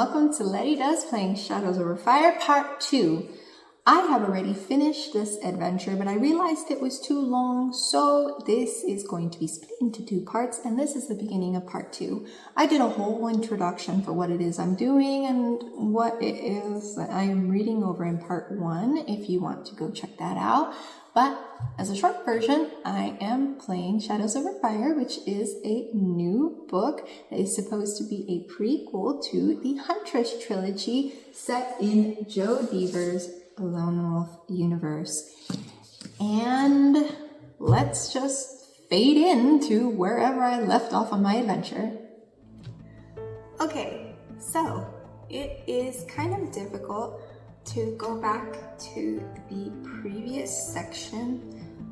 welcome to Letty Does Playing Shadows Over Fire Part 2. I have already finished this adventure, but I realized it was too long, so this is going to be split into 2 parts, and this is the beginning of Part 2. I did a whole introduction for what it is I'm doing and what it is that I am reading over in Part 1, if you want to go check that out. But as a short version, I am playing Shadows Over Fire, which is a new book that is supposed to be a prequel to the Huntress trilogy set in Joe Dever's Lone Wolf universe. And let's just fade into wherever I left off on my adventure. Okay, so it is kind of difficult to go back to the previous section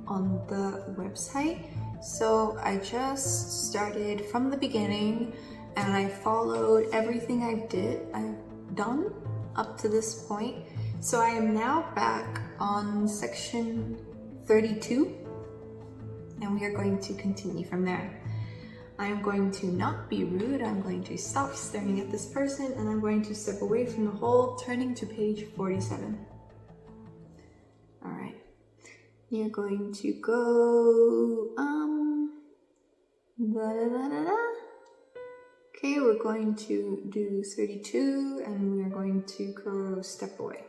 on the website. So I just started from the beginning and I followed everything I've done up to this point. So I am now back on section 32 and we are going to continue from there. I'm going to not be rude, I'm going to stop staring at this person and I'm going to step away from the hole, turning to page 47. Alright, you're going to go, Okay, we're going to do 32 and we're going to go step away.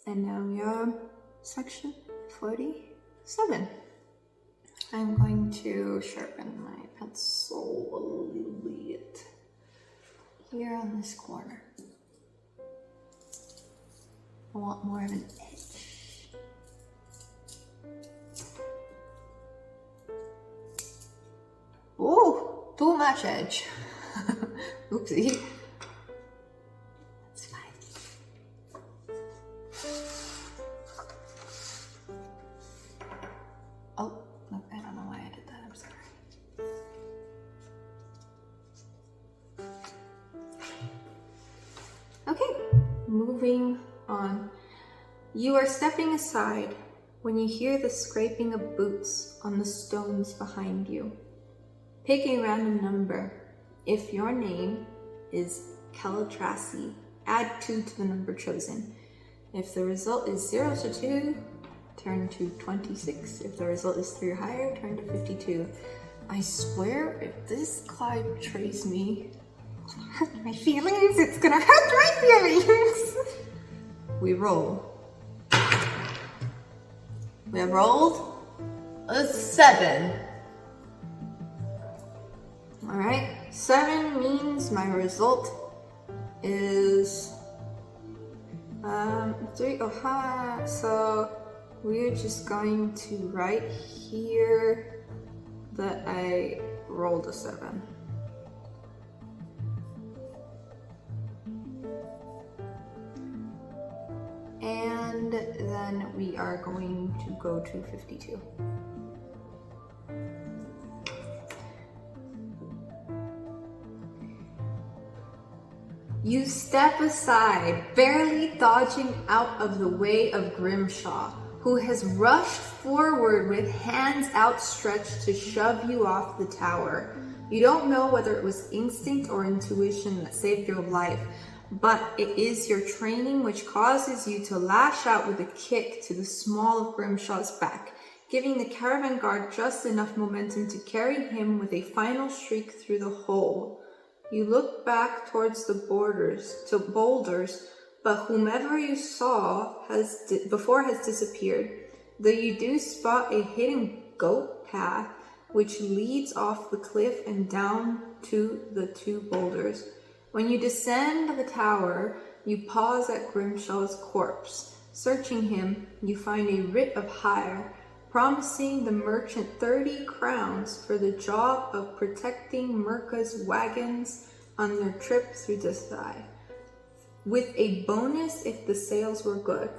And now we are section 47. I'm going to sharpen my pencil a little bit here on this corner. I want more of an edge. Oh, too much edge. Oopsie. That's fine. Oh, no, I don't know why I did that. I'm sorry. Okay, moving on. You are stepping aside when you hear the scraping of boots on the stones behind you. Pick a random number. If your name is Calatrasi, add 2 to the number chosen. If the result is 0 to 2, turn to 26. If the result is 3 or higher, turn to 52. I swear, if this Clive betrays me, it's gonna hurt my feelings. It's gonna hurt my feelings. We roll. We have rolled a 7. Alright, 7 means my result is 3. So we're just going to write here that I rolled a 7. And then we are going to go to 52. You step aside, barely dodging out of the way of Grimshaw, who has rushed forward with hands outstretched to shove you off the tower. You don't know whether it was instinct or intuition that saved your life, but it is your training which causes you to lash out with a kick to the small of Grimshaw's back, giving the caravan guard just enough momentum to carry him with a final shriek through the hole. You look back towards the boulders, but whomever you saw before has disappeared, though you do spot a hidden goat path which leads off the cliff and down to the 2 boulders. When you descend the tower, you pause at Grimshaw's corpse. Searching him, you find a writ of hire, promising the merchant 30 crowns for the job of protecting Mirka's wagons on their trip through Desai, with a bonus if the sales were good.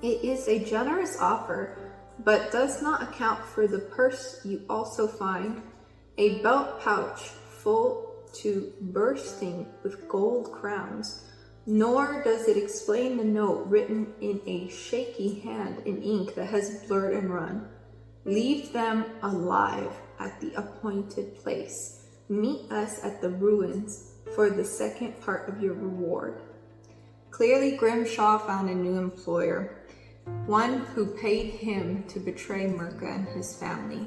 It is a generous offer, but does not account for the purse you also find, a belt pouch full to bursting with gold crowns, nor does it explain the note written in a shaky hand in ink that has blurred and run. Leave them alive at the appointed place. Meet us at the ruins for the second part of your reward. Clearly, Grimshaw found a new employer, one who paid him to betray Mirka and his family.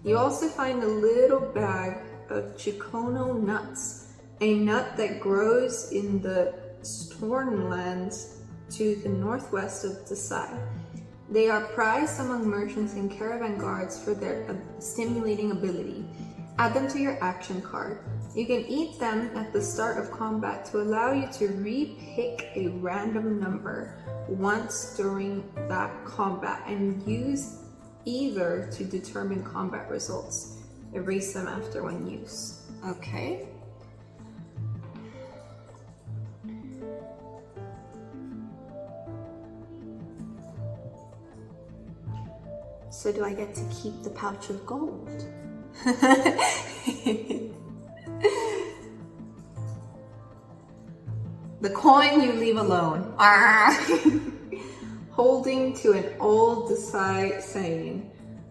You also find a little bag of Chicono nuts, a nut that grows in the Stornlands to the northwest of Desai. They are prized among merchants and caravan guards for their stimulating ability. Add them to your action card. You can eat them at the start of combat to allow you to re-pick a random number once during that combat and use either to determine combat results. Erase them after one use. Okay. So do I get to keep the pouch of gold? The coin you leave alone. Holding to an old Desai saying,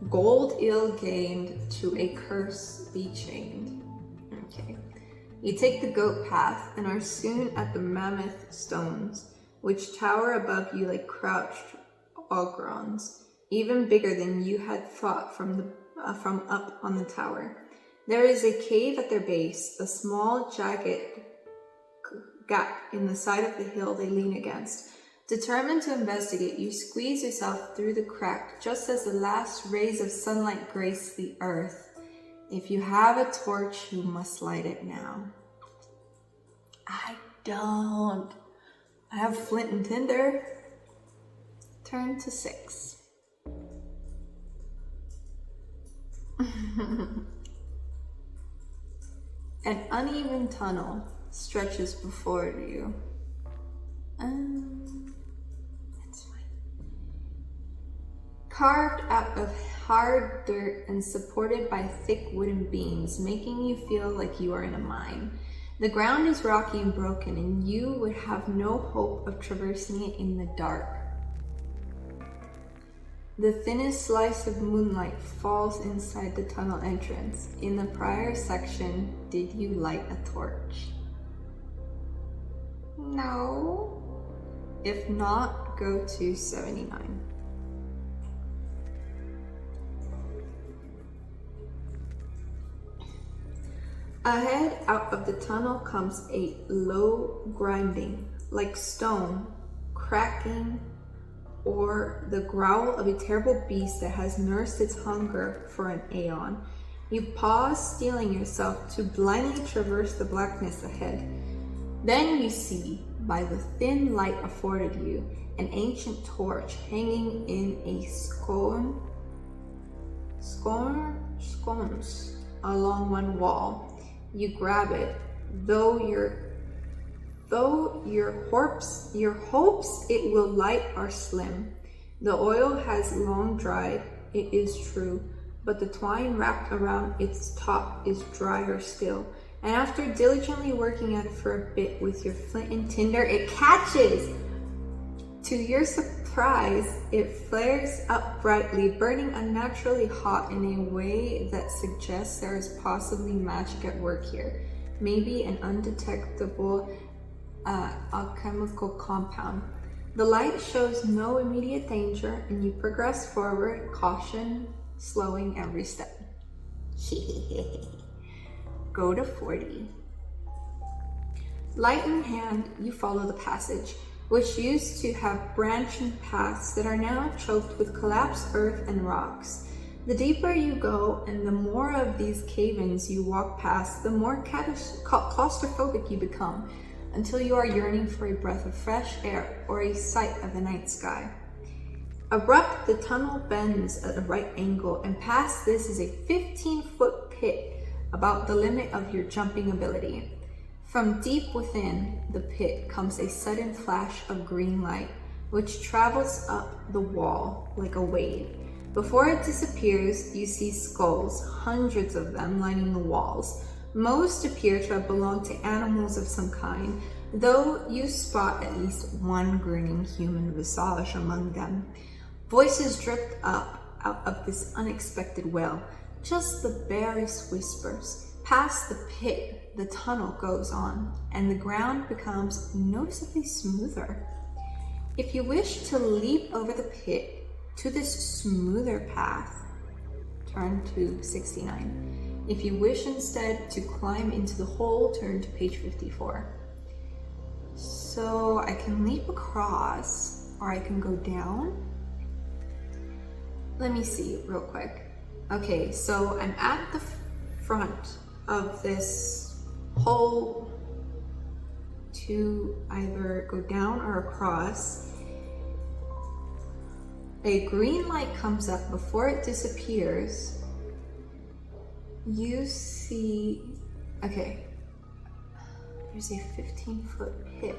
gold ill gained, to a curse be chained. Okay. You take the goat path and are soon at the mammoth stones, which tower above you like crouched ogrons, even bigger than you had thought from up on the tower. There is a cave at their base, a small jagged gap in the side of the hill they lean against. Determined to investigate, you squeeze yourself through the crack just as the last rays of sunlight grace the earth. If you have a torch, you must light it now. I don't. I have flint and tinder. Turn to 6. An uneven tunnel stretches before you. That's fine. Carved out of hard dirt and supported by thick wooden beams, making you feel like you are in a mine. The ground is rocky and broken, and you would have no hope of traversing it in the dark. The thinnest slice of moonlight falls inside the tunnel entrance. In the prior section, did you light a torch? No. If not, go to 79. Ahead, out of the tunnel, comes a low grinding, like stone, cracking, or the growl of a terrible beast that has nursed its hunger for an aeon. You pause, steeling yourself to blindly traverse the blackness ahead. Then you see, by the thin light afforded you, an ancient torch hanging in a scones along one wall. You grab it, though your hopes it will light are slim. The oil has long dried, it is true, but the twine wrapped around its top is drier still. And after diligently working at it for a bit with your flint and tinder, it catches! To your surprise, it flares up brightly, burning unnaturally hot in a way that suggests there is possibly magic at work here. Maybe an undetectable alchemical compound. The light shows no immediate danger, and you progress forward, caution slowing every step. Go to 40. Light in hand, you follow the passage, which used to have branching paths that are now choked with collapsed earth and rocks. The deeper you go and the more of these cave-ins you walk past, the more claustrophobic you become, until you are yearning for a breath of fresh air or a sight of the night sky. Abrupt, the tunnel bends at a right angle, and past this is a 15-foot pit, about the limit of your jumping ability. From deep within the pit comes a sudden flash of green light, which travels up the wall like a wave. Before it disappears, you see skulls, hundreds of them lining the walls. Most appear to have belonged to animals of some kind, though you spot at least one grinning human visage among them. Voices drift up out of this unexpected well, just the barest whispers, Past the pit, the tunnel goes on, and the ground becomes noticeably smoother. If you wish to leap over the pit to this smoother path, turn to 69. If you wish instead to climb into the hole, turn to page 54. So I can leap across, or I can go down. Let me see real quick. Okay, so I'm at the front of this hole to either go down or across. A green light comes up. Before it disappears, you see, okay, there's a 15-foot pit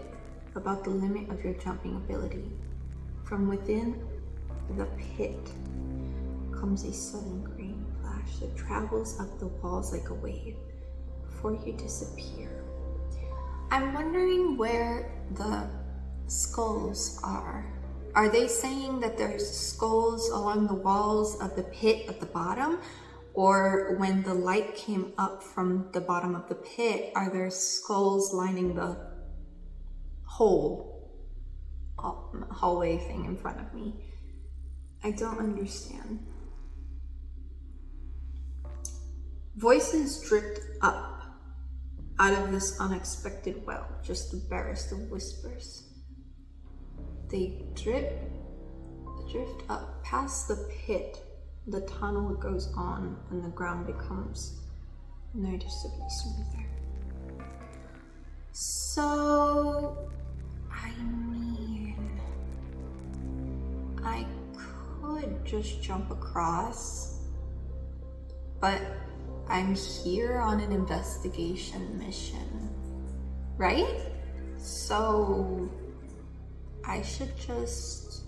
about the limit of your jumping ability. From within the pit comes a sudden green flash that travels up the walls like a wave before you disappear. I'm wondering where the skulls are. Are they saying that there's skulls along the walls of the pit at the bottom? Or when the light came up from the bottom of the pit, are there skulls lining the hallway thing in front of me? I don't understand. Voices dripped up out of this unexpected well, just the barest of whispers. They drift up past the pit. The tunnel goes on and the ground becomes noticeably smoother. So, I mean, I could just jump across, but I'm here on an investigation mission, right? So I should just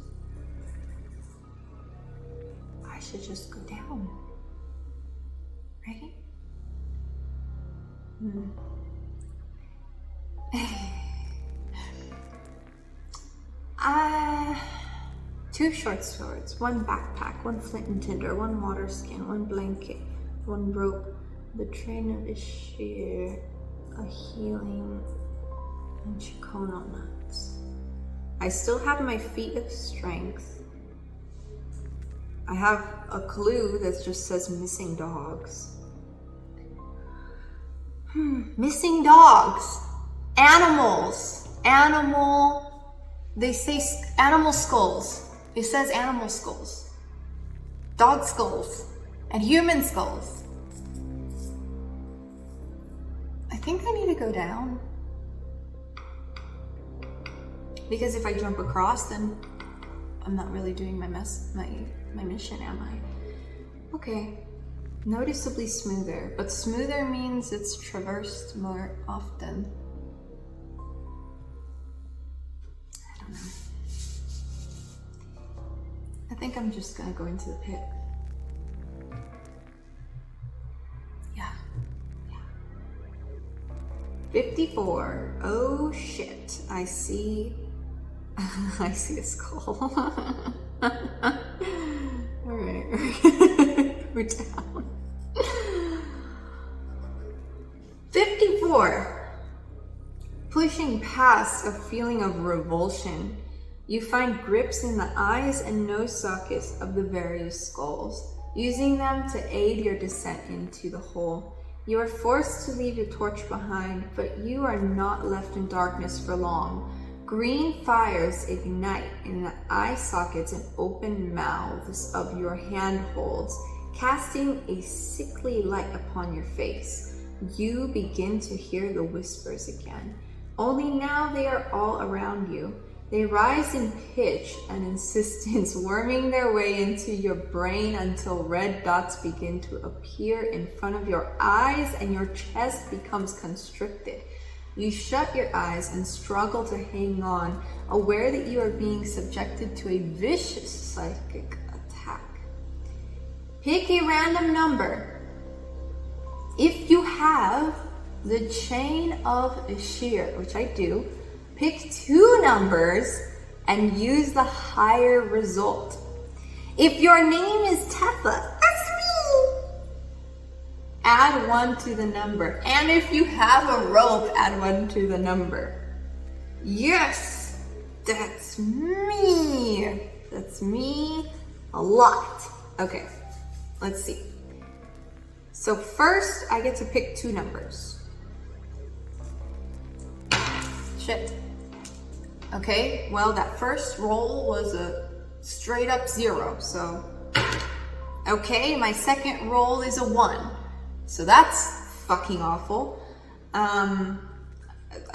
go down, right? Two short swords, one backpack, one flint and tinder, one water skin, one blanket, one rope, the train of Ishir, a healing, and Chikona nuts. I still have my feet of strength. I have a clue that just says missing dogs. Missing dogs. Animals. They say animal skulls. It says animal skulls. Dog skulls. And human skulls. I think I need to go down. Because if I jump across, then I'm not really doing my mission, am I? Okay. Noticeably smoother, but smoother means it's traversed more often. I don't know. I think I'm just gonna go into the pit. Yeah. 54. Oh shit. I see a skull. Alright. We're down. 54. Pushing past a feeling of revulsion, you find grips in the eyes and nose sockets of the various skulls, using them to aid your descent into the hole. You are forced to leave your torch behind, but you are not left in darkness for long. Green fires ignite in the eye sockets and open mouths of your handholds, casting a sickly light upon your face. You begin to hear the whispers again, only now they are all around you. They rise in pitch and insistence, worming their way into your brain until red dots begin to appear in front of your eyes and your chest becomes constricted. You shut your eyes and struggle to hang on, aware that you are being subjected to a vicious psychic attack. Pick a random number. If you have the Chain of Ishir, which I do, pick 2 numbers and use the higher result. If your name is Tefa, that's me, add 1 to the number. And if you have a rope, add 1 to the number. Yes, that's me. That's me a lot. Okay, let's see. So first, I get to pick 2 numbers. Shit. Okay, well, that first roll was a straight up 0, so. Okay, my second roll is a 1, so that's fucking awful.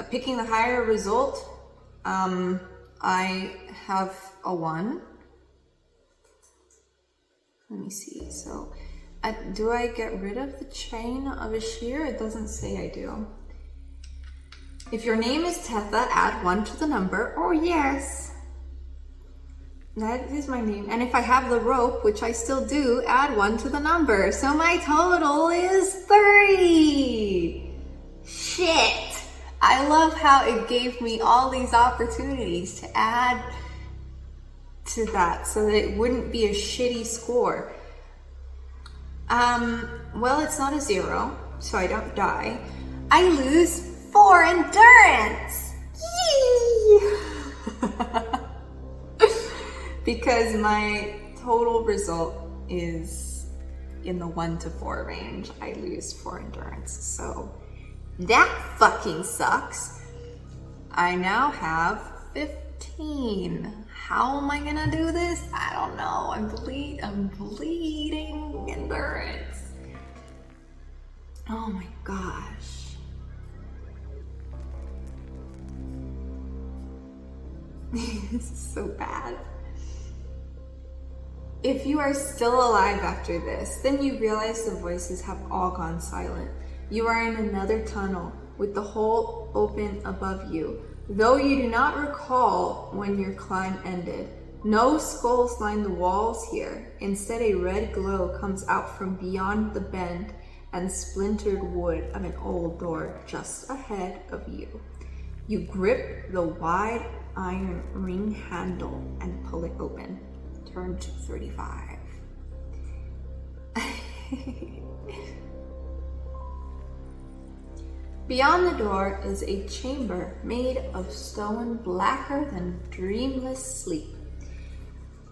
Picking the higher result, I have a 1. Let me see, so do I get rid of the chain of Ashir? It doesn't say I do. If your name is Tetha, add 1 to the number. Oh yes, that is my name. And if I have the rope, which I still do, add 1 to the number. So my total is 3. Shit. I love how it gave me all these opportunities to add to that so that it wouldn't be a shitty score. Well, it's not a 0, so I don't die. I lose 4 endurance. Yee! Because my total result is in the 1 to 4 range. I lose 4 endurance. So that fucking sucks. I now have 15. How am I gonna do this? I don't know. I'm bleeding endurance. Oh my gosh. This is so bad. If you are still alive after this, then you realize the voices have all gone silent. You are in another tunnel with the hole open above you, though you do not recall when your climb ended. No skulls line the walls here. Instead, a red glow comes out from beyond the bend and splintered wood of an old door just ahead of you. You grip the wide iron ring handle and pull it open. Turn to 35. Beyond the door is a chamber made of stone blacker than dreamless sleep,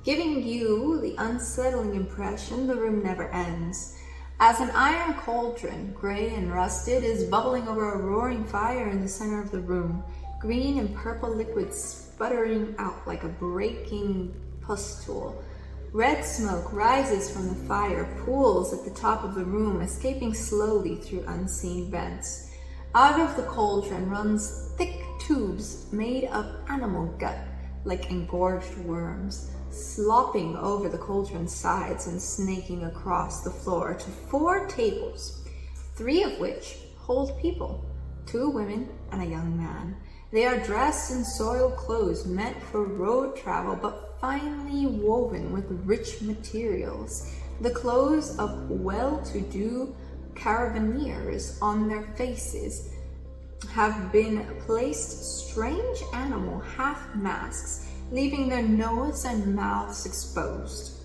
giving you the unsettling impression the room never ends. As an iron cauldron, gray and rusted, is bubbling over a roaring fire in the center of the room, green and purple liquids sputtering out like a breaking pustule. Red smoke rises from the fire, pools at the top of the room, escaping slowly through unseen vents. Out of the cauldron runs thick tubes made of animal gut, like engorged worms, slopping over the cauldron's sides and snaking across the floor to 4 tables, 3 of which hold people, 2 women and a young man. They are dressed in soiled clothes meant for road travel, but finely woven with rich materials, the clothes of well-to-do caravaneers. On their faces have been placed strange animal half-masks, leaving their nose and mouths exposed.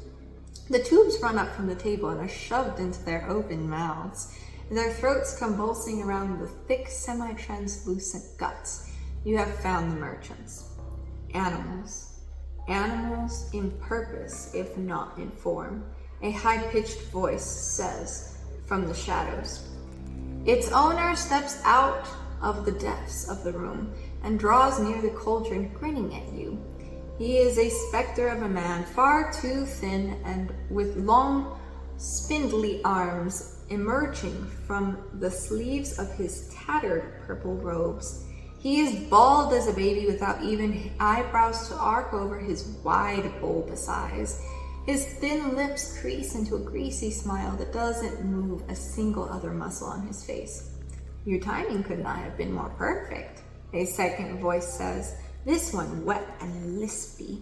The tubes run up from the table and are shoved into their open mouths, their throats convulsing around the thick, semi-translucent guts. You have found the merchants. Animals. Animals in purpose, if not in form. A high-pitched voice says from the shadows. Its owner steps out of the depths of the room and draws near the cauldron, grinning at you. He is a specter of a man, far too thin and with long, spindly arms emerging from the sleeves of his tattered purple robes. He is bald as a baby without even eyebrows to arc over his wide, bulbous eyes. His thin lips crease into a greasy smile that doesn't move a single other muscle on his face. Your timing could not have been more perfect, a second voice says, this one wet and lispy.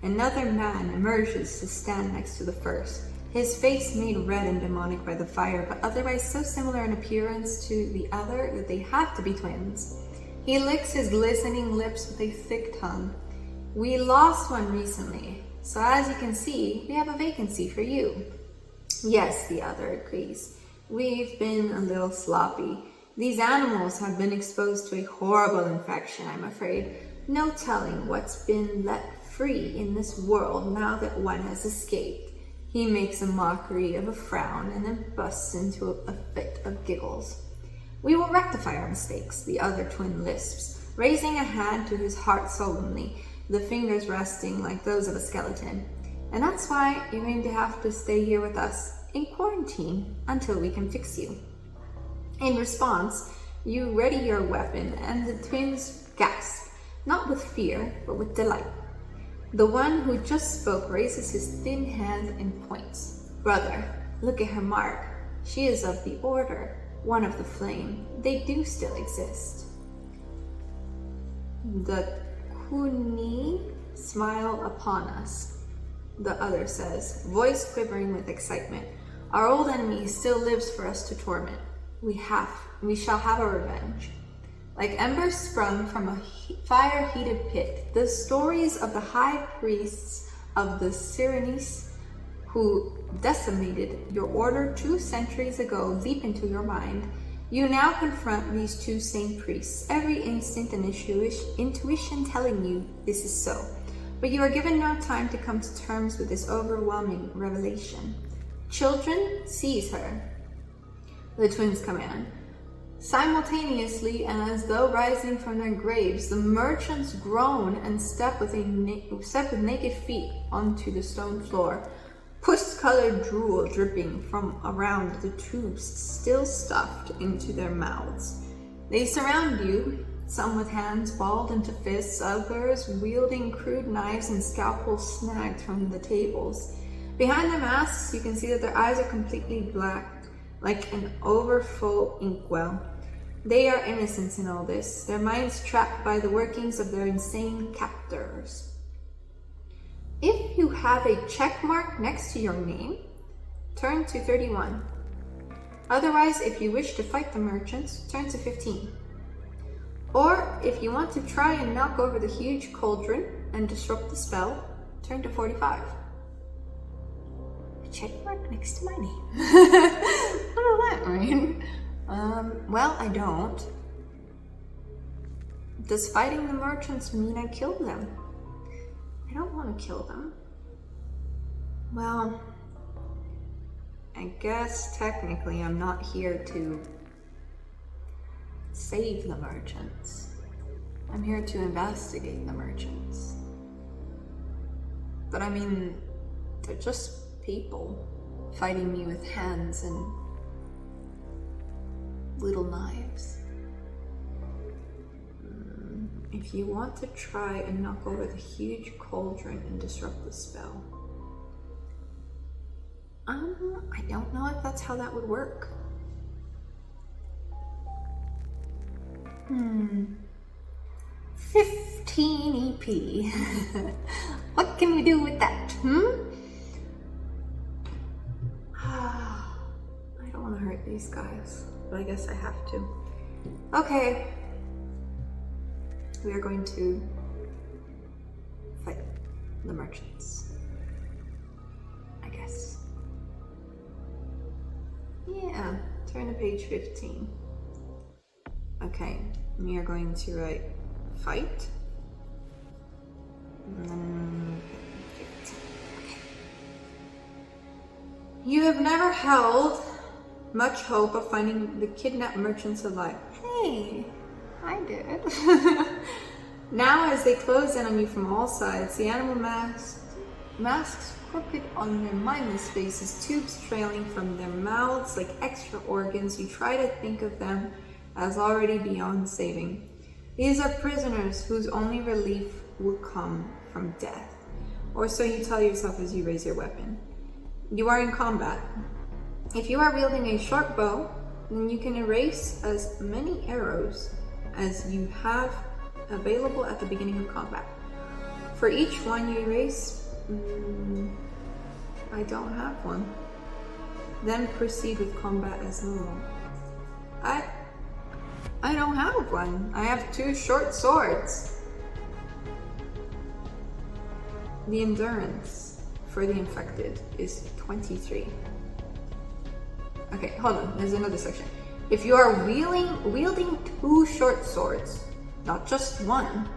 Another man emerges to stand next to the first, his face made red and demonic by the fire, but otherwise so similar in appearance to the other that they have to be twins. He licks his glistening lips with a thick tongue. We lost one recently, so as you can see, we have a vacancy for you. Yes, the other agrees. We've been a little sloppy. These animals have been exposed to a horrible infection, I'm afraid. No telling what's been let free in this world now that one has escaped. He makes a mockery of a frown and then busts into a fit of giggles. We will rectify our mistakes, the other twin lisps, raising a hand to his heart solemnly, the fingers resting like those of a skeleton. And that's why you're going to have to stay here with us in quarantine until we can fix you. In response, you ready your weapon and the twins gasp, not with fear, but with delight. The one who just spoke raises his thin hand and points. Brother, look at her mark. She is of the Order, one of the Flame. They do still exist. The Kuni smile upon us, the other says, voice quivering with excitement. Our old enemy still lives for us to torment. We shall have our revenge. Like embers sprung from a fire-heated pit, the stories of the high priests of the Cyrenes who decimated your order 2 centuries ago leap into your mind. You now confront these 2 same priests, every instinct and intuition telling you this is so. But you are given no time to come to terms with this overwhelming revelation. Children, seize her. The twins command. Simultaneously, and as though rising from their graves, the merchants groan and step with naked feet onto the stone floor, puss-colored drool dripping from around the tubes still stuffed into their mouths. They surround you, some with hands balled into fists, others wielding crude knives and scalpels snagged from the tables. Behind their masks, you can see that their eyes are completely black, like an overfull inkwell. They are innocents in all this, their minds trapped by the workings of their insane captors. If you have a check mark next to your name, turn to 31. Otherwise, if you wish to fight the merchants, turn to 15. Or, if you want to try and knock over the huge cauldron and disrupt the spell, turn to 45. A check mark next to my name. What does that mean? Well, I don't. Does fighting the merchants mean I kill them? I don't want to kill them. Well, I guess technically I'm not here to save the merchants. I'm here to investigate the merchants. But I mean, they're just people fighting me with hands and little knives. If you want to try and knock over the huge cauldron and disrupt the spell, I don't know if that's how that would work. 15 EP. What can we do with that, I don't want to hurt these guys, but I guess I have to. Okay. We are going to fight the merchants, I guess. Yeah, turn to page 15. Okay, we are going to write fight. And then 15. Okay. You have never held much hope of finding the kidnapped merchants alive. Hey, I did. Now, as they close in on you from all sides, the animal masks crooked on their mindless faces, tubes trailing from their mouths like extra organs, you try to think of them as already beyond saving. These are prisoners whose only relief will come from death. Or so you tell yourself as you raise your weapon. You are in combat. If you are wielding a short bow, then you can erase as many arrows as you have available at the beginning of combat. For each one you erase, I don't have one. Then proceed with combat as normal. I don't have one. I have 2 short swords. The endurance for the infected is 23. Okay, hold on. There's another section. If you are wielding 2 short swords, not just one,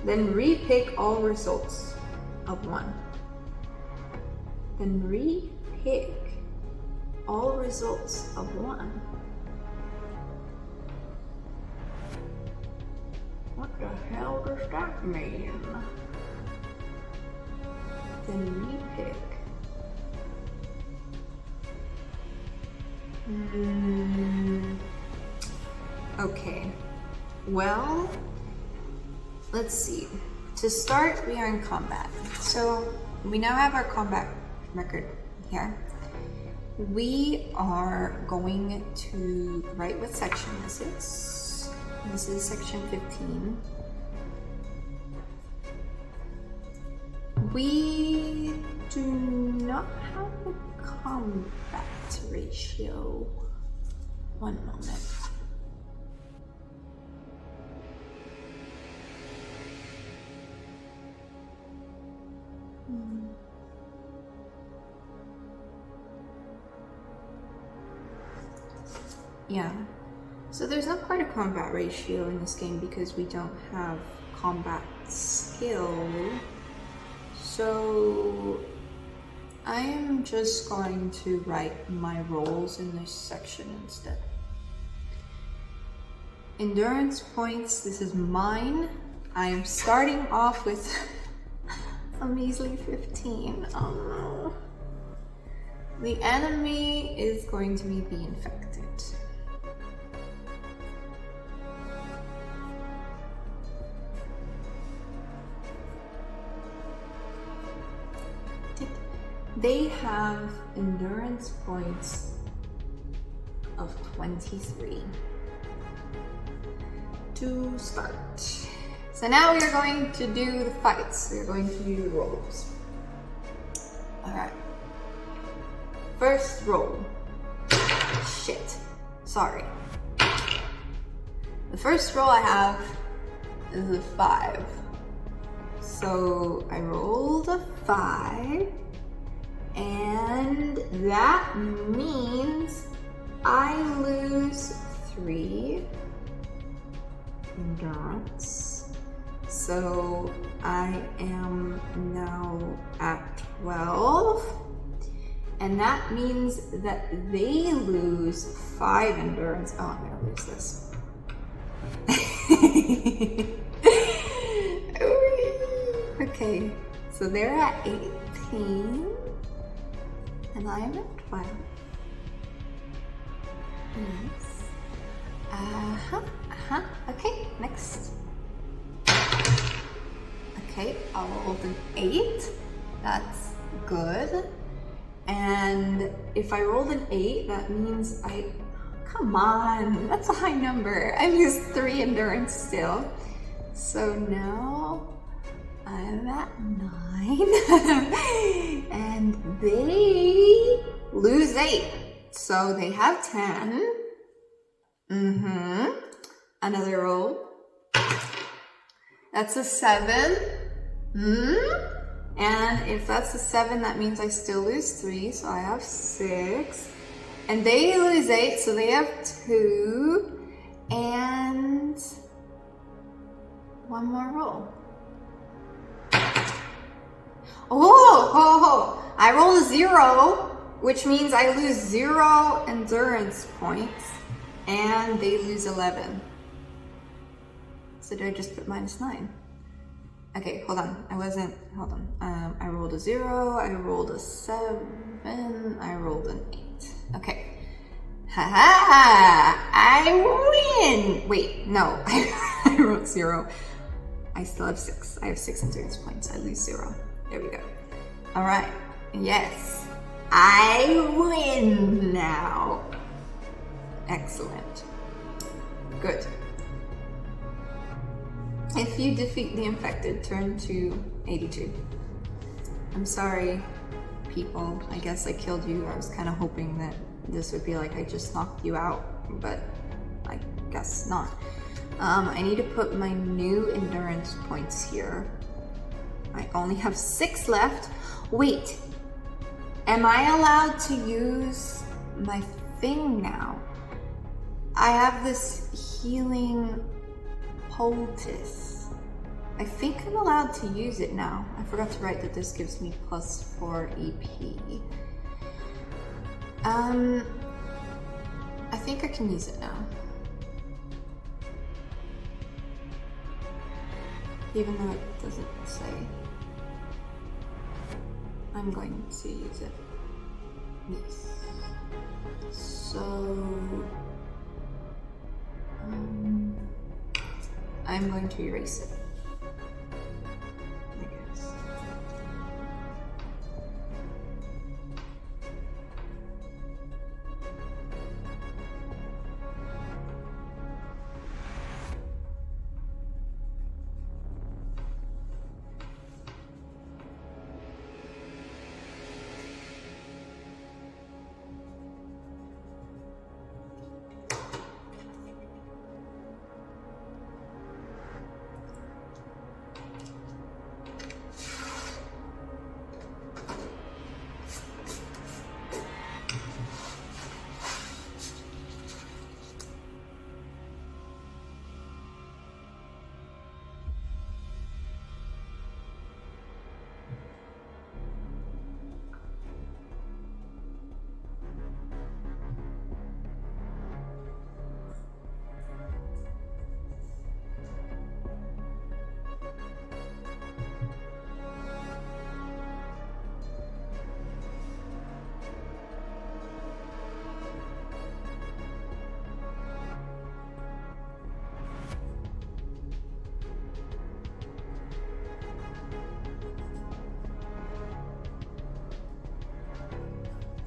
then repick all results of 1. Then repick all results of 1. What the hell does that mean? Then repick. Okay. Well, let's see. To start, we are in combat. So we now have our combat record here. We are going to write what section this is. This is section 15. We do not have a combat ratio. One moment. Yeah, so there's not quite a combat ratio in this game because we don't have combat skill. So I am just going to write my roles in this section instead. Endurance points, this is mine. I am starting off with a measly 15. Oh no. The enemy is going to be the infected. They have endurance points of 23 to start. So now we are going to do the fights. We are going to do the rolls. Alright. First roll. Shit. Sorry. The first roll I have is a 5. So I rolled a 5. And that means I lose 3 endurance. So I am now at 12. And that means that they lose 5 endurance. Oh, I'm gonna lose this. Okay, so they're at 18. And I'm at 12. Nice. Okay, next. Okay, I rolled an 8. That's good. And if I rolled an 8, that means come on, that's a high number. I lose 3 endurance still. So now I'm at 9. And they lose 8. So they have 10. Another roll. That's a 7. And if that's a 7, that means I still lose 3. So I have 6. And they lose 8, so they have 2. And one more roll. Oh, I rolled a 0, which means I lose 0 endurance points, and they lose 11. So did I just put -9? Okay, hold on. I rolled a 0, I rolled a 7, I rolled an 8. Okay. Haha! I win! Wait, no, I rolled 0. I still have 6. I have 6 endurance points. I lose 0. There we go. All right. Yes. I win now. Excellent. Good. If you defeat the infected, turn to 82. I'm sorry, people. I guess I killed you. I was kind of hoping that this would be like I just knocked you out, but I guess not. I need to put my new endurance points here. I only have 6 left. Wait. Am I allowed to use my thing now? I have this healing poultice. I think I'm allowed to use it now. I forgot to write that this gives me +4 EP. I think I can use it now. Even though it doesn't say. I'm going to use it. Yes. So I'm going to erase it, I guess.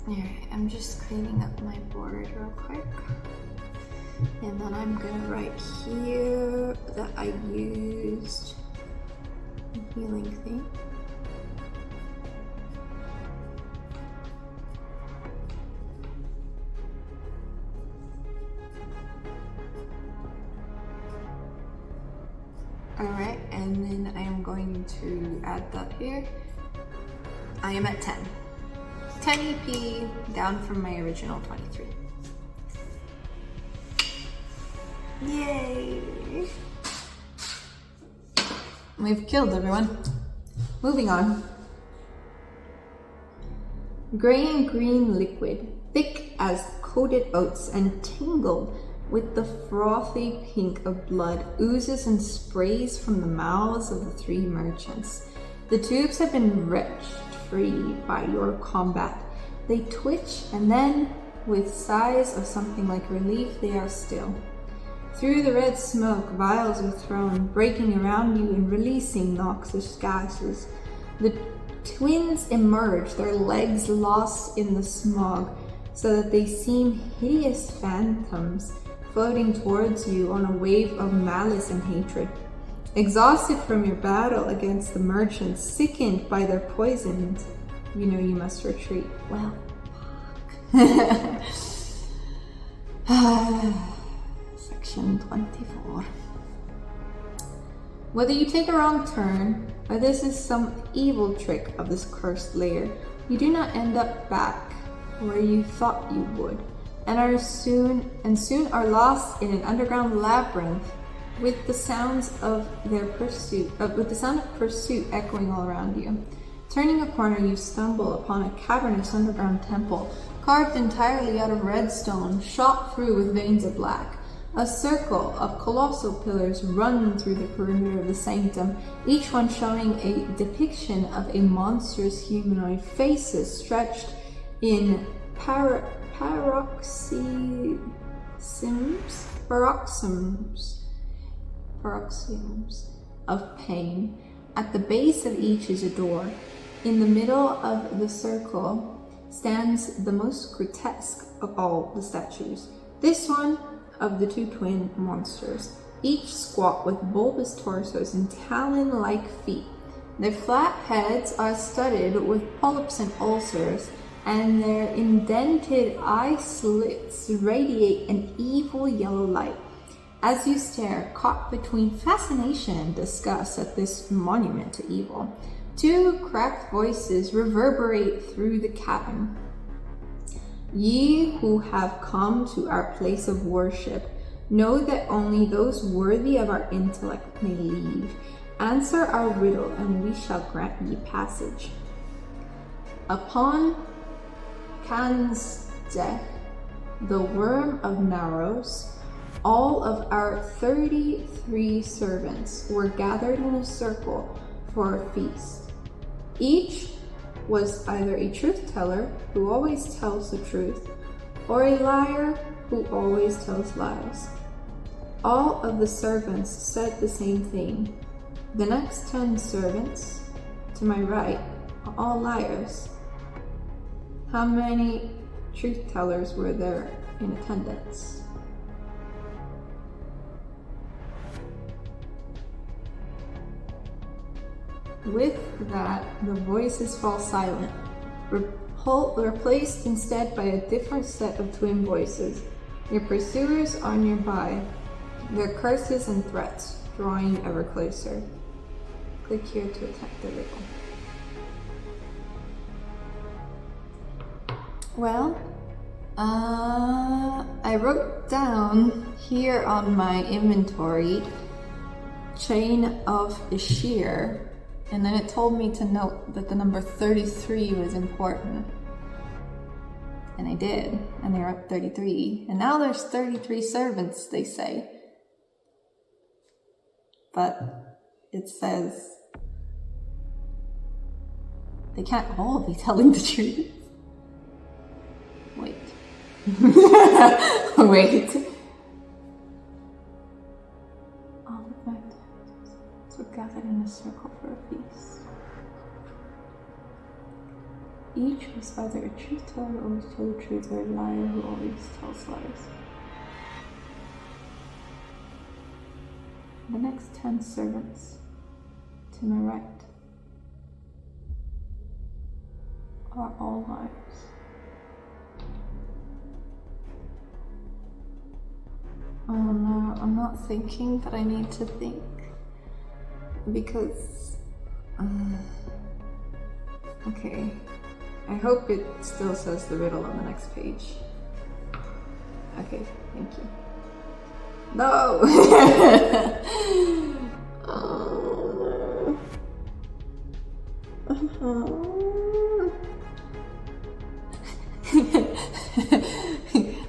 Alright, I'm just cleaning up my board real quick. And then I'm gonna write here that I used the healing thing. Alright, and then I am going to add that here. I am at 10. 10 EP, down from my original 23. Yay! We've killed everyone. Moving on. Gray and green liquid, thick as coated oats and tingled with the frothy pink of blood, oozes and sprays from the mouths of the 3 merchants. The tubes have been wrenched free by your combat. They twitch, and then, with sighs of something like relief, they are still. Through the red smoke, vials are thrown, breaking around you and releasing noxious gases. The twins emerge, their legs lost in the smog, so that they seem hideous phantoms floating towards you on a wave of malice and hatred. Exhausted from your battle against the merchants, sickened by their poisons, you know you must retreat. Well, fuck. Section 24. Whether you take a wrong turn, or this is some evil trick of this cursed lair, you do not end up back where you thought you would, and soon are lost in an underground labyrinth with the sound of pursuit echoing all around you. Turning a corner, you stumble upon a cavernous underground temple, carved entirely out of red stone, shot through with veins of black. A circle of colossal pillars run through the perimeter of the sanctum, each one showing a depiction of a monstrous humanoid, faces stretched in paroxysms of pain. At the base of each is a door. In the middle of the circle stands the most grotesque of all the statues. This one of the 2 twin monsters, each squat with bulbous torsos and talon-like feet. Their flat heads are studded with polyps and ulcers, and their indented eye slits radiate an evil yellow light. As you stare, caught between fascination and disgust at this monument to evil, Two cracked voices reverberate through the cabin. Ye who have come to our place of worship, know that only those worthy of our intellect may leave. Answer our riddle, and we shall grant ye passage. Upon Can's death, the worm of Naros, all of our 33 servants were gathered in a circle for a feast. Each was either a truth teller who always tells the truth, or a liar who always tells lies. All of the servants said the same thing. The next 10 servants, to my right, are all liars. How many truth tellers were there in attendance? With that, the voices fall silent, replaced instead by a different set of twin voices. Your pursuers are nearby, their curses and threats drawing ever closer. Click here to attack the riddle. Well, I wrote down here on my inventory Chain of Ishir, and then it told me to note that the number 33 was important. And I did, and they're up 33. And now there's 33 servants, they say. But it says they can't all be telling the truth. Wait. Wait. All of my so gathered in a circle for a feast. Each was either a truth teller who always told the truth, or a liar who always tells lies. The next 10 servants, to my right, are all liars. Oh no, I'm not thinking, but I need to think. Because, okay, I hope it still says the riddle on the next page. Okay, thank you. No!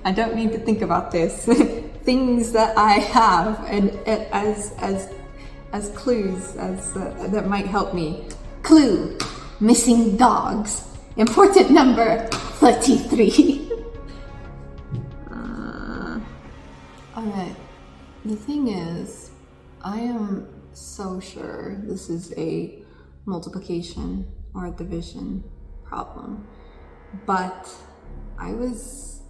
I don't need to think about this. Things that I have and as clues as that might help me. Clue: missing dogs. Important number 33. Alright. The thing is, I am so sure this is a multiplication or a division problem, but I was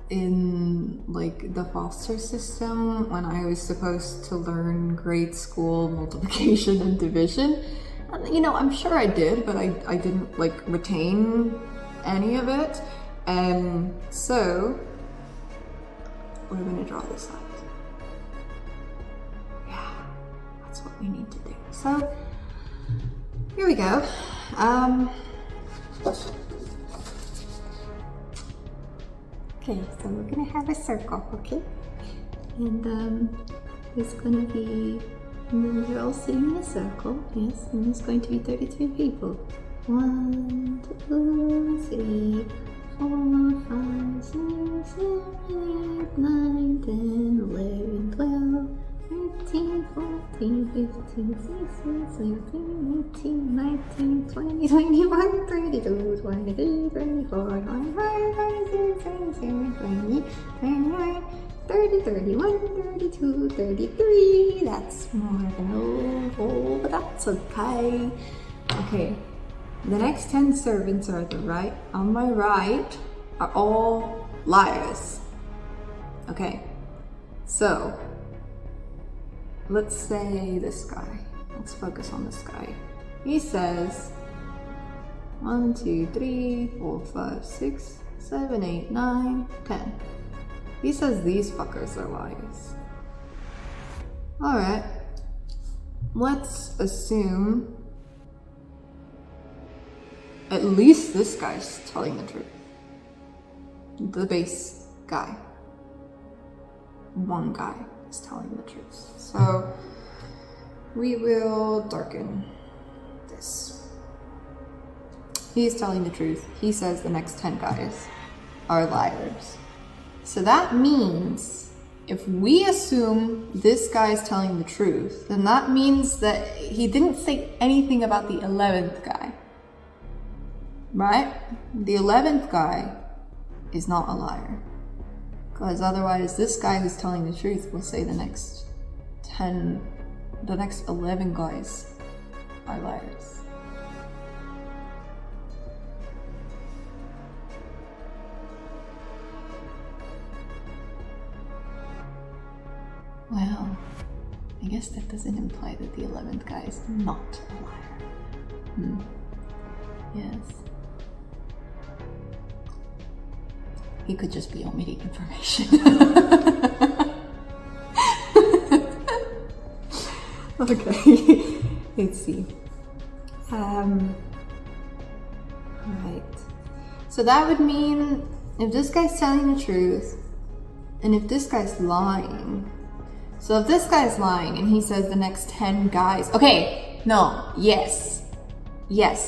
in like the foster system when I was supposed to learn grade school multiplication and division. And, you know, I'm sure I did, but I didn't like retain any of it. And so we're gonna draw this out. Yeah, that's what we need to do. So here we go. Okay, so we're gonna have a circle, okay? And it's gonna be, and you're all sitting in a circle, yes, and there's going to be 33 people. 1, 2, 3, 4, 5, 6, 7, 8, 9, 10, 11, 12, 13, 14, 15, 16, 17, 18, 19, 20, 21, 22, 23, 24, 25, 26, 27, 28, 29, 30, 31, 32, 33. That's more than oval, but that's okay. Okay, the next 10 servants are on my right, are all liars. Okay, so let's say this guy. Let's focus on this guy. He says 1, 2, 3, 4, 5, 6, 7, 8, 9, 10. He says these fuckers are liars. Alright. Let's assume at least this guy's telling the truth. The base guy. One guy is telling the truth. So we will darken this. He's telling the truth. He says the next 10 guys are liars. So that means if we assume this guy's telling the truth, then that means that he didn't say anything about the 11th guy. Right? The 11th guy is not a liar. Because otherwise this guy who's telling the truth will say the next 11 guys are liars. Well, I guess that doesn't imply that the 11th guy is not a liar. Yes. He could just be omitting information. Okay, let's see. Right. So that would mean if this guy's telling the truth, and if this guy's lying. So if this guy's lying and he says the next 10 guys, okay, no, yes,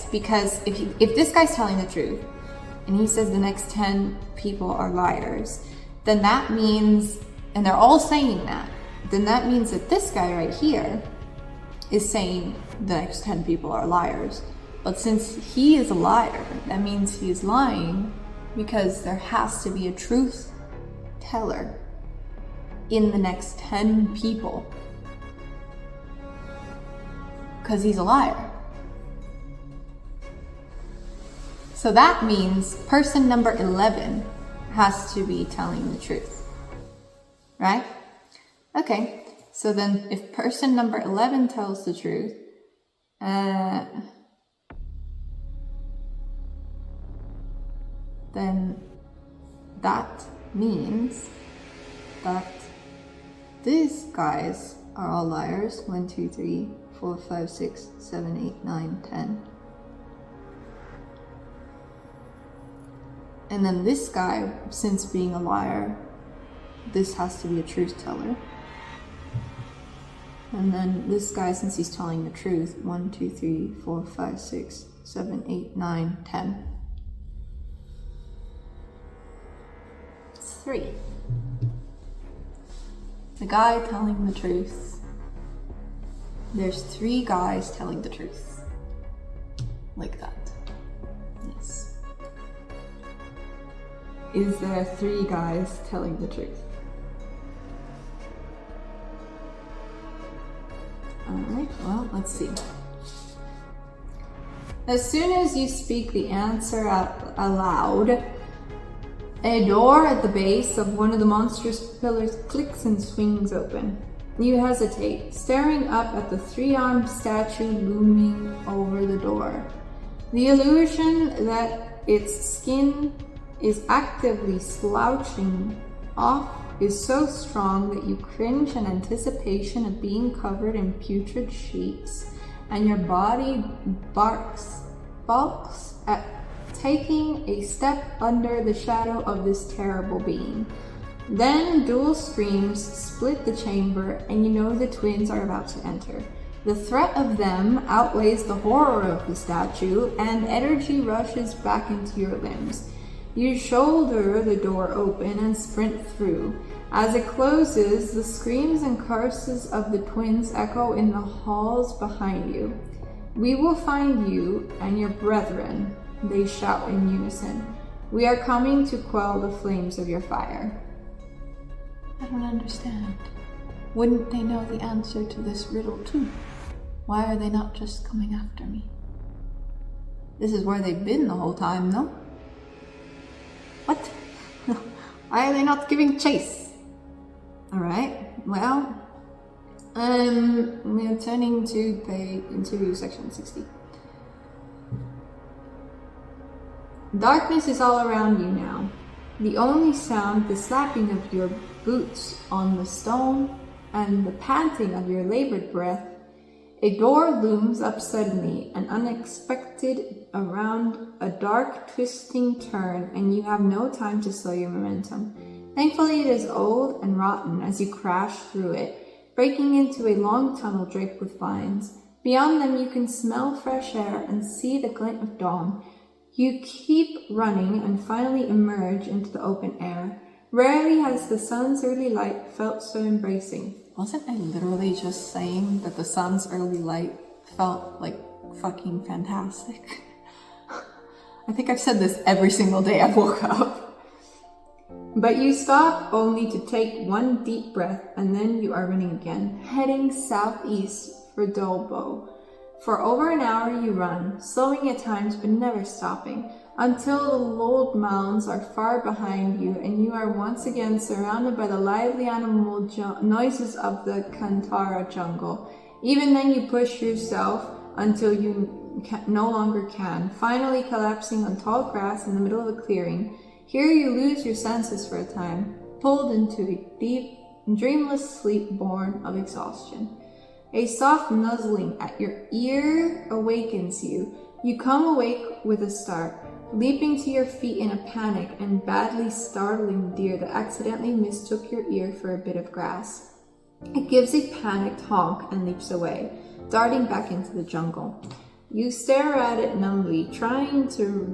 because if this guy's telling the truth and he says the next 10 people are liars, then that means, and they're all saying that, then that means that this guy right here is saying the next 10 people are liars. But since he is a liar, that means he is lying because there has to be a truth teller in the next 10 people. Because he's a liar. So that means person number 11 has to be telling the truth. Right? Okay, so then if person number 11 tells the truth, then that means that these guys are all liars. 1, 2, 3, 4, 5, 6, 7, 8, 9, 10. And then this guy, since being a liar, this has to be a truth teller. And then this guy, since he's telling the truth, 1, 2, 3, 4, 5, 6, 7, 8, 9, 10. 3. The guy telling the truth. There's 3 guys telling the truth. Like that. Yes. Is there 3 guys telling the truth? Alright, well, let's see. As soon as you speak the answer out aloud, a door at the base of one of the monstrous pillars clicks and swings open. You hesitate, staring up at the 3-armed statue looming over the door. The illusion that its skin is actively slouching off is so strong that you cringe in anticipation of being covered in putrid sheets, and your body balks at taking a step under the shadow of this terrible being. Then dual screams split the chamber, and you know the twins are about to enter. The threat of them outweighs the horror of the statue, and energy rushes back into your limbs. You shoulder the door open and sprint through. As it closes, the screams and curses of the twins echo in the halls behind you. "We will find you and your brethren," they shout in unison. "We are coming to quell the flames of your fire." I don't understand. Wouldn't they know the answer to this riddle too? Why are they not just coming after me? This is where they've been the whole time, no? What? Why are they not giving chase? Alright, well, we're turning to section 60. Darkness is all around you now. The only sound, the slapping of your boots on the stone and the panting of your labored breath. A door looms up suddenly and unexpected around a dark, twisting turn, and you have no time to slow your momentum. Thankfully, it is old and rotten as you crash through it, breaking into a long tunnel draped with vines. Beyond them, you can smell fresh air and see the glint of dawn. You keep running and finally emerge into the open air. Rarely has the sun's early light felt so embracing. Wasn't I literally just saying that the sun's early light felt like fucking fantastic? I think I've said this every single day I've woke up. But you stop only to take one deep breath and then you are running again, heading southeast for Dolbo. For over an hour you run, slowing at times but never stopping, until the Lold Mounds are far behind you and you are once again surrounded by the lively animal noises of the Kantara jungle. Even then you push yourself until you no longer can, finally collapsing on tall grass in the middle of a clearing. Here you lose your senses for a time, pulled into a deep, dreamless sleep born of exhaustion. A soft nuzzling at your ear awakens you. You come awake with a start, leaping to your feet in a panic and badly startling the deer that accidentally mistook your ear for a bit of grass. It gives a panicked honk and leaps away, darting back into the jungle. You stare at it numbly, trying to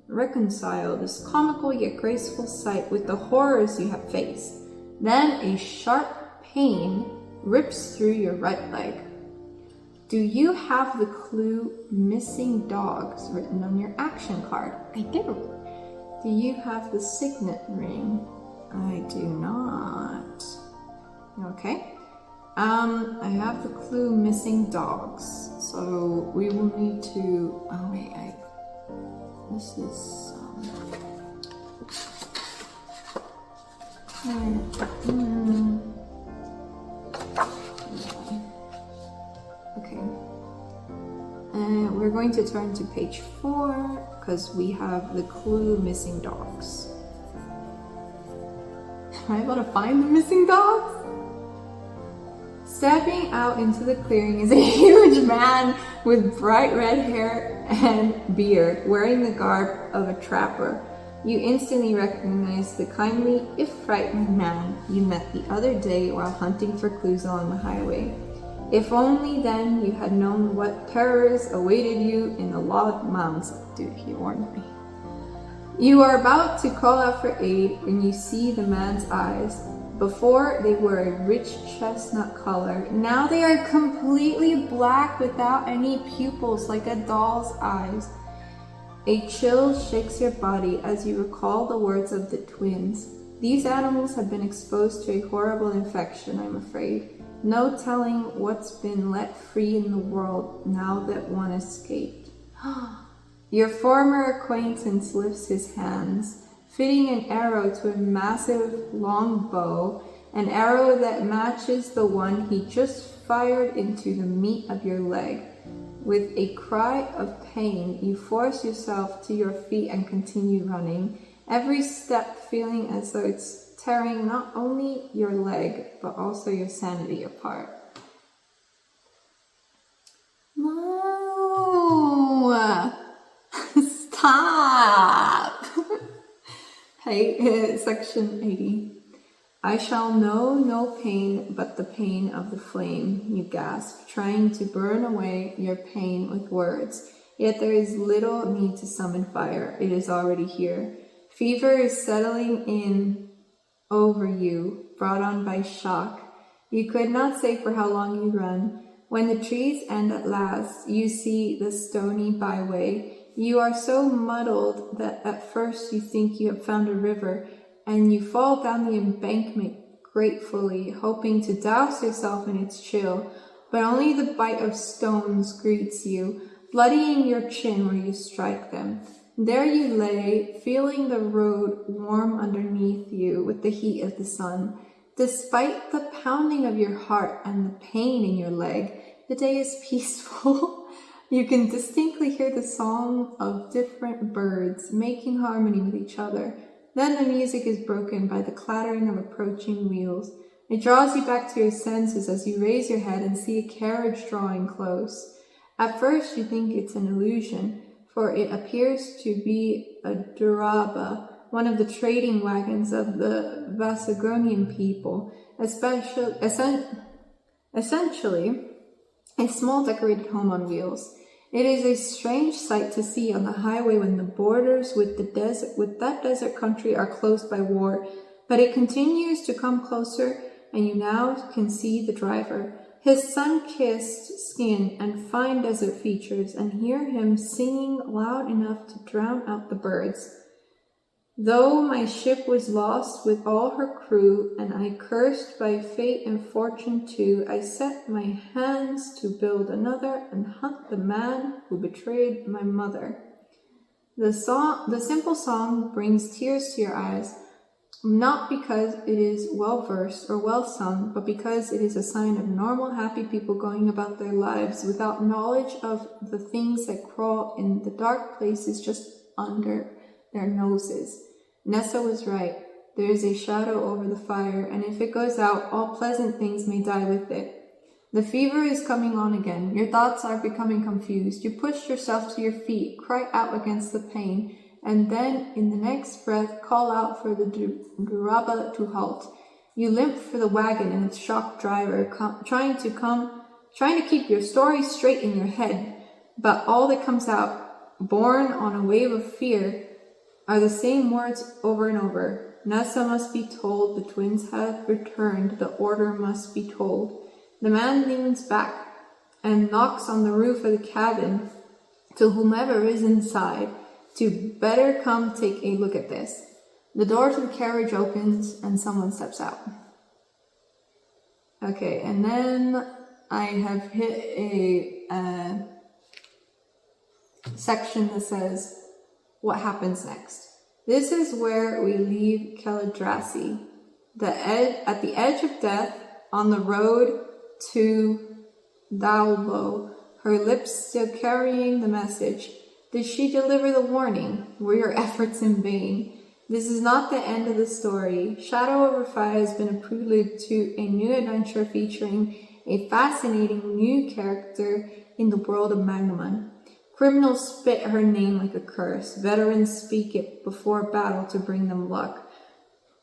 reconcile this comical yet graceful sight with the horrors you have faced. Then a sharp pain rips through your right leg. Do you have the clue missing dogs written on your action card? I do. Do you have the signet ring? I do not. Okay. I have the clue missing dogs. So we will need to, oh wait, this is, okay. We're going to turn to page 4 because we have the clue missing dogs. Am I able to find the missing dogs? Stepping out into the clearing is a huge man with bright red hair and beard, wearing the garb of a trapper. You instantly recognize the kindly, if frightened man you met the other day while hunting for clues along the highway. If only then you had known what terrors awaited you in the Loud Mounds. Dude, he warned me. You are about to call out for aid when you see the man's eyes. Before, they were a rich chestnut color. Now they are completely black without any pupils, like a doll's eyes. A chill shakes your body as you recall the words of the twins. These animals have been exposed to a horrible infection, I'm afraid. No telling what's been let free in the world now that one escaped. Your former acquaintance lifts his hands, fitting an arrow to a massive long bow, an arrow that matches the one he just fired into the meat of your leg. With a cry of pain, you force yourself to your feet and continue running, every step feeling as though it's tearing not only your leg, but also your sanity apart. No! Stop! Hey, section 80. I shall know no pain but the pain of the flame, you gasp, trying to burn away your pain with words. Yet there is little need to summon fire. It is already here. Fever is settling in over you, brought on by shock. You could not say for how long you run. When the trees end at last, you see the stony byway. You are so muddled that at first you think you have found a river, and you fall down the embankment gratefully, hoping to douse yourself in its chill. But only the bite of stones greets you, bloodying your chin where you strike them. There you lay, feeling the road warm underneath you with the heat of the sun. Despite the pounding of your heart and the pain in your leg, the day is peaceful. You can distinctly hear the song of different birds making harmony with each other. Then the music is broken by the clattering of approaching wheels. It draws you back to your senses as you raise your head and see a carriage drawing close. At first you think it's an illusion, for it appears to be a Duraba, one of the trading wagons of the Vasagronian people, essentially a small decorated home on wheels. It is a strange sight to see on the highway when the borders with that desert country are closed by war, but it continues to come closer, and you now can see the driver, his sun-kissed skin and fine desert features, and hear him singing loud enough to drown out the birds. Though my ship was lost with all her crew, and I cursed by fate and fortune too, I set my hands to build another and hunt the man who betrayed my mother. The simple song brings tears to your eyes, not because it is well-versed or well-sung, but because it is a sign of normal, happy people going about their lives without knowledge of the things that crawl in the dark places just under their noses. Nessa was right. There is a shadow over the fire, and if it goes out, all pleasant things may die with it. The fever is coming on again. Your thoughts are becoming confused. You push yourself to your feet, cry out against the pain, and then, in the next breath, call out for the Duraba to halt. You limp for the wagon and its shocked driver, trying to keep your story straight in your head, but all that comes out, borne on a wave of fear, are the same words over and over. Nessa must be told, the twins have returned, the order must be told. The man leans back and knocks on the roof of the cabin to whomever is inside to better come take a look at this. The door to the carriage opens and someone steps out. Okay, and then I have hit a section that says, what happens next? This is where we leave Keladrasi, at the edge of death, on the road to Dalbo, her lips still carrying the message. Did she deliver the warning? Were your efforts in vain? This is not the end of the story. Shadow Over Fire has been a prelude to a new adventure featuring a fascinating new character in the world of Magnemon. Criminals spit her name like a curse. Veterans speak it before battle to bring them luck.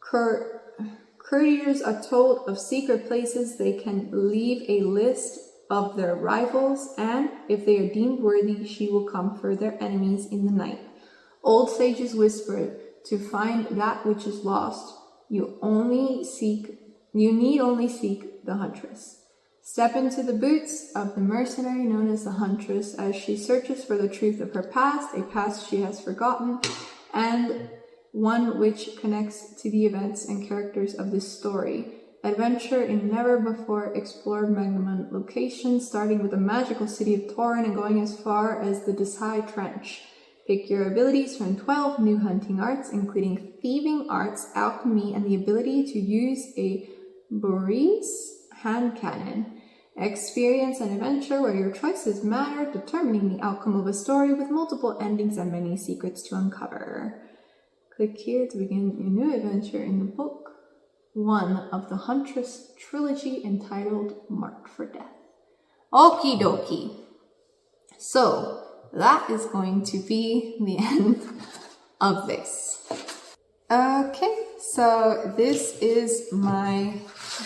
Couriers are told of secret places they can leave a list of their rivals, and if they are deemed worthy, she will come for their enemies in the night. Old sages whisper, to find that which is lost, you need only seek the huntress. Step into the boots of the mercenary known as the Huntress as she searches for the truth of her past, a past she has forgotten, and one which connects to the events and characters of this story. Adventure in never-before-explored Magnemon locations, starting with the magical city of Tauren and going as far as the Desai Trench. Pick your abilities from 12 new hunting arts, including thieving arts, alchemy, and the ability to use a Boris hand cannon. Experience an adventure where your choices matter, determining the outcome of a story with multiple endings and many secrets to uncover. Click here to begin your new adventure in the book 1 of the Huntress trilogy entitled Marked for Death. Okie dokie. So, that is going to be the end of this. Okay, so this is my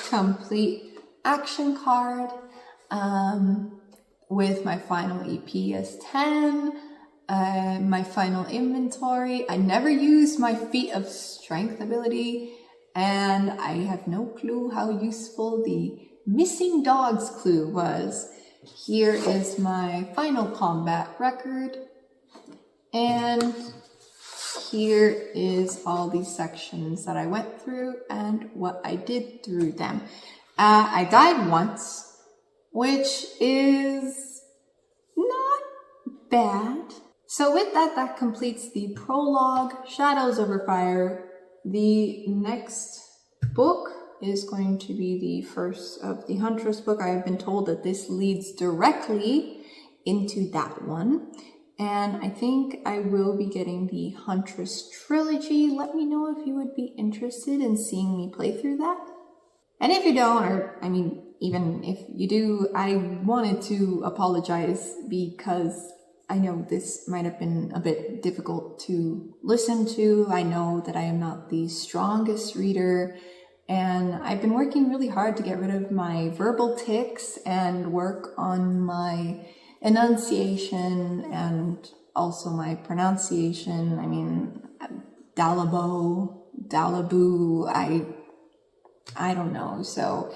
complete action card with my final EP as 10, my final inventory. I never used my Feat of Strength ability, and I have no clue how useful the missing dogs clue was. Here is my final combat record, and here is all these sections that I went through and what I did through them. I died once, which is not bad. So with that completes the prologue, Shadows Over Fire. The next book is going to be the first of the Huntress book. I have been told that this leads directly into that one. And I think I will be getting the Huntress trilogy. Let me know if you would be interested in seeing me play through that. And if you don't, or I mean, even if you do, I wanted to apologize because I know this might have been a bit difficult to listen to. I know that I am not the strongest reader, and I've been working really hard to get rid of my verbal tics and work on my enunciation and also my pronunciation. I mean, Dalabo, Dalaboo, I don't know. So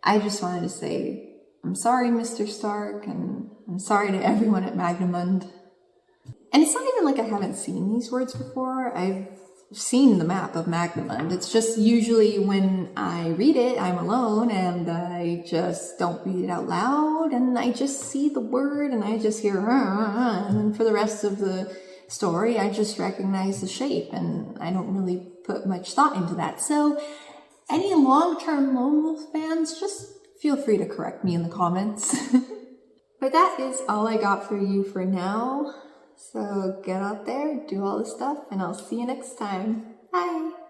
I just wanted to say, I'm sorry, Mr. Stark, and I'm sorry to everyone at Magnamund. And it's not even like I haven't seen these words before. I've seen the map of Magnamund. It's just usually when I read it, I'm alone and I just don't read it out loud and I just see the word and I just hear, and then for the rest of the story, I just recognize the shape and I don't really put much thought into that. So any long-term Lone Wolf fans, just feel free to correct me in the comments. But that is all I got for you for now. So get out there, do all the stuff, and I'll see you next time. Bye!